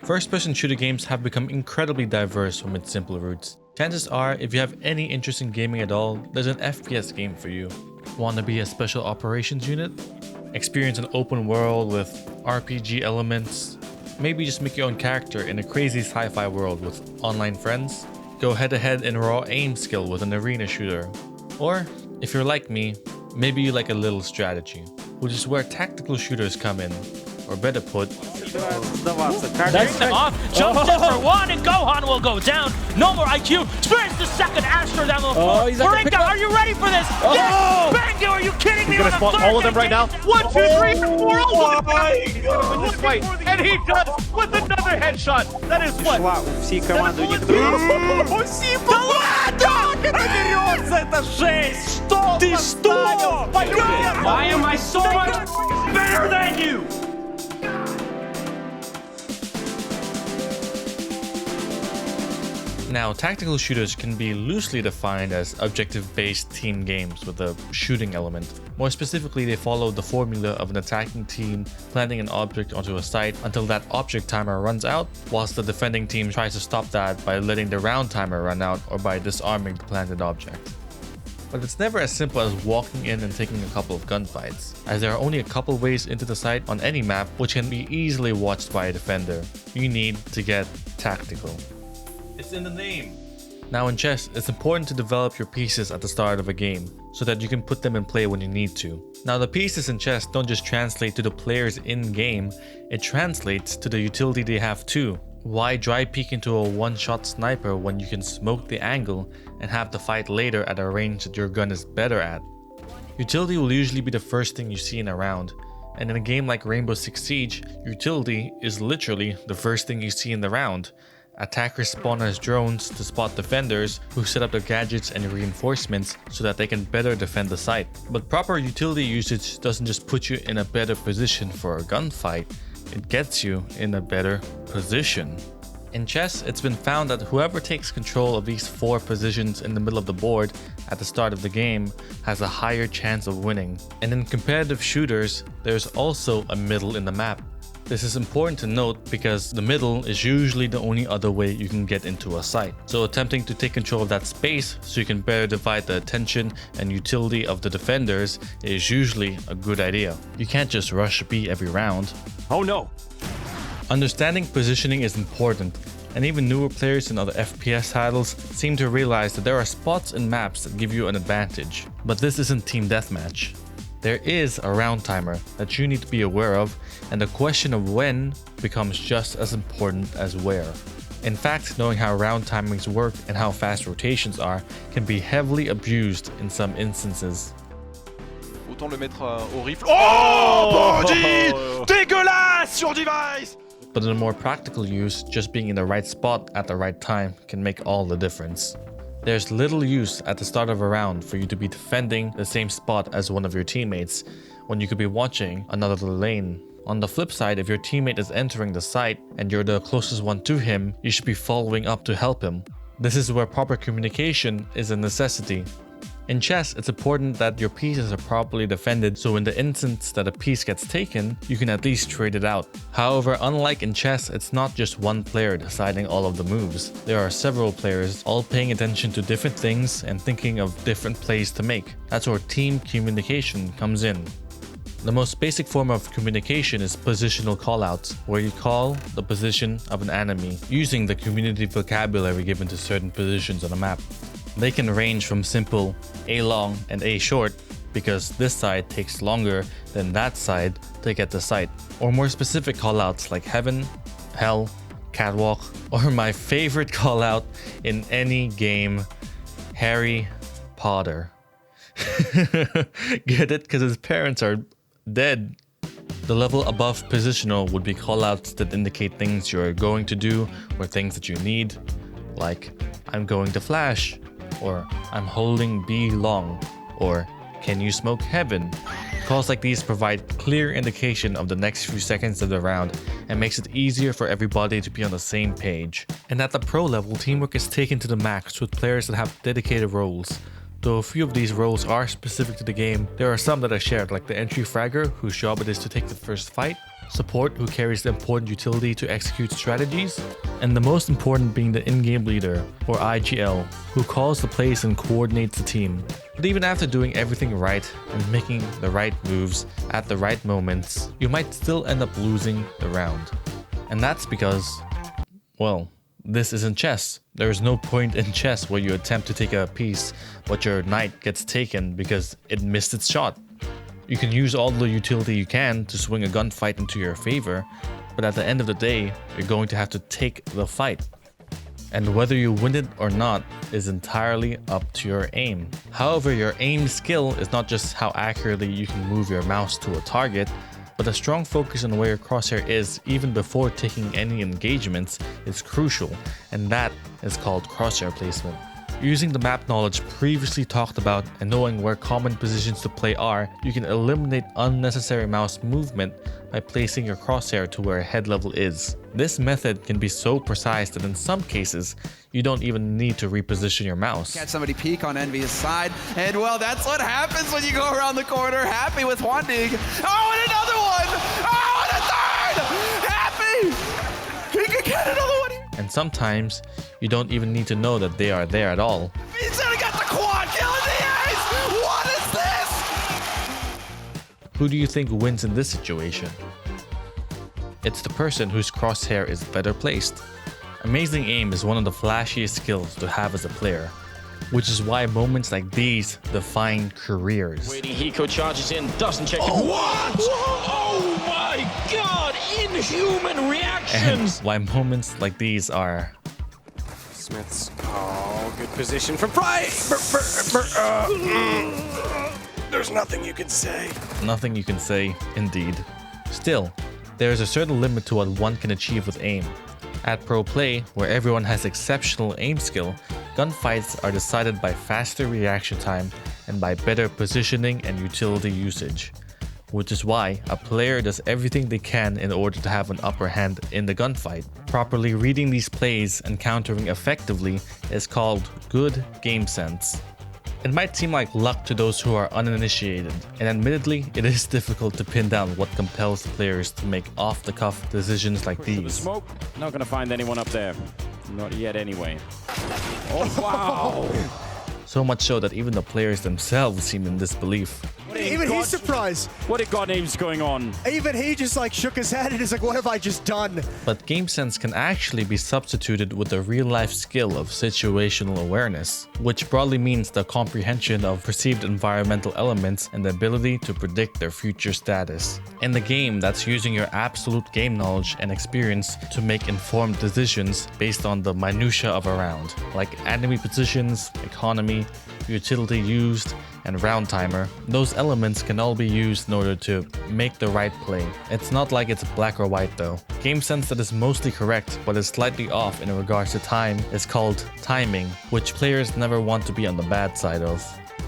First-person shooter games have become incredibly diverse from its simpler roots. Chances are, if you have any interest in gaming at all, there's an FPS game for you. Want to be a special operations unit? Experience an open world with RPG elements? Maybe just make your own character in a crazy sci-fi world with online friends? Go head-to-head in raw aim skill with an arena shooter? Or, if you're like me, maybe you like a little strategy, which is where tactical shooters come in. Or better put, That's them off, jumps in for one, and Gohan will go down. No more IQ, spins the second Astro down the floor. Marinka, are you ready for this? Yes! Bango, are you kidding me? He's gonna spawn all of them right now. 1, 2, 3, 4, oh my God! This fight, and he does with another headshot. That is what? Всей командой у них это жесть! Что? Ты что? Why am I so much better than you? Now, tactical shooters can be loosely defined as objective-based team games with a shooting element. More specifically, they follow the formula of an attacking team planting an object onto a site until that object timer runs out, whilst the defending team tries to stop that by letting the round timer run out or by disarming the planted object. But it's never as simple as walking in and taking a couple of gunfights, as there are only a couple ways into the site on any map which can be easily watched by a defender. You need to get tactical. It's in the name. Now in chess, it's important to develop your pieces at the start of a game, so that you can put them in play when you need to. Now the pieces in chess don't just translate to the players in-game, it translates to the utility they have too. Why dry peek into a one-shot sniper when you can smoke the angle and have the fight later at a range that your gun is better at? Utility will usually be the first thing you see in a round, and in a game like Rainbow Six Siege, utility is literally the first thing you see in the round. Attackers spawn as drones to spot defenders who set up their gadgets and reinforcements so that they can better defend the site. But proper utility usage doesn't just put you in a better position for a gunfight, it gets you in a better position. In chess, it's been found that whoever takes control of these 4 positions in the middle of the board at the start of the game has a higher chance of winning. And in competitive shooters, there's also a middle in the map. This is important to note because the middle is usually the only other way you can get into a site. So attempting to take control of that space so you can better divide the attention and utility of the defenders is usually a good idea. You can't just rush B every round. Oh no! Understanding positioning is important, and even newer players in other FPS titles seem to realize that there are spots in maps that give you an advantage. But this isn't team deathmatch. There is a round timer that you need to be aware of, and the question of when becomes just as important as where. In fact, knowing how round timings work and how fast rotations are can be heavily abused in some instances. Autant le mettre au rifle. Oh, body! Dégueulasse sur device! But in a more practical use, just being in the right spot at the right time can make all the difference. There's little use at the start of a round for you to be defending the same spot as one of your teammates when you could be watching another lane. On the flip side, if your teammate is entering the site and you're the closest one to him, you should be following up to help him. This is where proper communication is a necessity. In chess, it's important that your pieces are properly defended, so in the instance that a piece gets taken, you can at least trade it out. However, unlike in chess, it's not just one player deciding all of the moves. There are several players all paying attention to different things and thinking of different plays to make. That's where team communication comes in. The most basic form of communication is positional callouts, where you call the position of an enemy using the community vocabulary given to certain positions on a map. They can range from simple A long and A short because this side takes longer than that side to get the site, or more specific callouts like heaven, hell, catwalk, or my favorite callout in any game, Harry Potter. Get it? Because his parents are dead. The level above positional would be callouts that indicate things you're going to do or things that you need, like I'm going to flash, or I'm holding B long, or can you smoke heaven? Calls like these provide clear indication of the next few seconds of the round and makes it easier for everybody to be on the same page. And at the pro level, teamwork is taken to the max with players that have dedicated roles. Though a few of these roles are specific to the game, there are some that are shared, like the entry fragger, whose job it is to take the first fight, support who carries the important utility to execute strategies, and the most important being the in-game leader, or IGL, who calls the plays and coordinates the team. But even after doing everything right and making the right moves at the right moments, you might still end up losing the round. And that's because, well, this isn't chess. There is no point in chess where you attempt to take a piece, but your knight gets taken because it missed its shot. You can use all the utility you can to swing a gunfight into your favor, but at the end of the day, you're going to have to take the fight. And whether you win it or not is entirely up to your aim. However, your aim skill is not just how accurately you can move your mouse to a target, but a strong focus on where your crosshair is even before taking any engagements is crucial, and that is called crosshair placement. Using the map knowledge previously talked about and knowing where common positions to play are, you can eliminate unnecessary mouse movement by placing your crosshair to where head level is. This method can be so precise that in some cases, you don't even need to reposition your mouse. Catch somebody peek on Envy's side, and well, that's what happens when you go around the corner happy with Hwandig. Oh, and another one! Oh, and a third! Happy! He could get another one! And sometimes, you don't even need to know that they are there at all. He's gonna get the quad kill in the ace! What is this? Who do you think wins in this situation? It's the person whose crosshair is better placed. Amazing aim is one of the flashiest skills to have as a player, which is why moments like these define careers. Waiting, Hiko charges in, doesn't check. Oh, what? Oh my god! Inhuman reactions! And why moments like these are... Smith's, oh, good position from Fry. There's nothing you can say. Nothing you can say, indeed. Still, there is a certain limit to what one can achieve with aim. At pro play, where everyone has exceptional aim skill, gunfights are decided by faster reaction time and by better positioning and utility usage. Which is why a player does everything they can in order to have an upper hand in the gunfight. Properly reading these plays and countering effectively is called good game sense. It might seem like luck to those who are uninitiated, and admittedly, it is difficult to pin down what compels players to make off-the-cuff decisions like these. Smoke, not gonna find anyone up there. Not yet anyway. Oh wow! So much so that even the players themselves seem in disbelief. Even he's surprised. What a god name's going on? Even he just like shook his head and is like, what have I just done? But game sense can actually be substituted with the real-life skill of situational awareness, which broadly means the comprehension of perceived environmental elements and the ability to predict their future status. In the game, that's using your absolute game knowledge and experience to make informed decisions based on the minutiae of a round, like enemy positions, economy, utility used, and round timer. Those elements can all be used in order to make the right play. It's not like it's black or white though. Game sense that is mostly correct but is slightly off in regards to time is called timing, which players never want to be on the bad side of.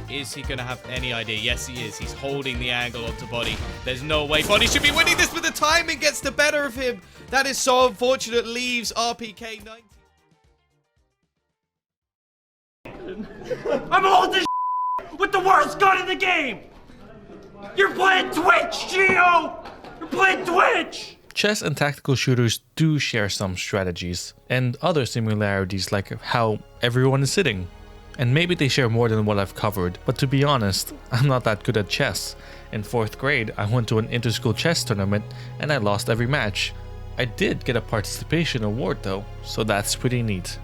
Is he going to have any idea? Yes, he is. He's holding the angle onto Body. There's no way Body should be winning this, but the timing gets the better of him. That is so unfortunate. Leaves RPK 90. I'm holding with the worst gun in the game! You're playing Twitch, Gio! You're playing Twitch! Chess and tactical shooters do share some strategies, and other similarities like how everyone is sitting. And maybe they share more than what I've covered, but to be honest, I'm not that good at chess. In 4th grade, I went to an inter-school chess tournament and I lost every match. I did get a participation award though, so that's pretty neat.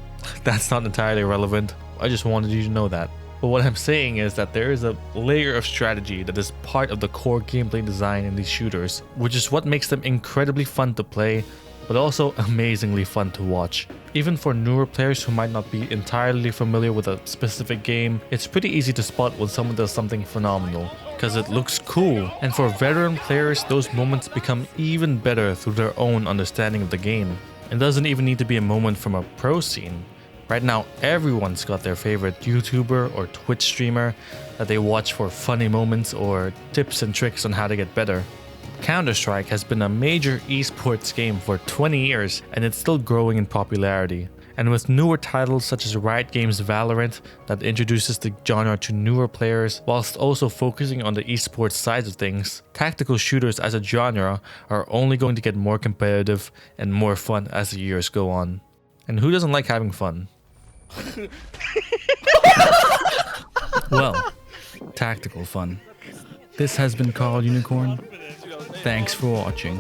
That's not entirely relevant, I just wanted you to know that. But what I'm saying is that there is a layer of strategy that is part of the core gameplay design in these shooters, which is what makes them incredibly fun to play, but also amazingly fun to watch. Even for newer players who might not be entirely familiar with a specific game, it's pretty easy to spot when someone does something phenomenal, because it looks cool. And for veteran players, those moments become even better through their own understanding of the game. It doesn't even need to be a moment from a pro scene. Right now, everyone's got their favorite YouTuber or Twitch streamer that they watch for funny moments or tips and tricks on how to get better. Counter-Strike has been a major esports game for 20 years and it's still growing in popularity. And with newer titles such as Riot Games' Valorant that introduces the genre to newer players whilst also focusing on the esports side of things, tactical shooters as a genre are only going to get more competitive and more fun as the years go on. And who doesn't like having fun? Well, tactical fun. This has been Carl Unicorn. Thanks for watching.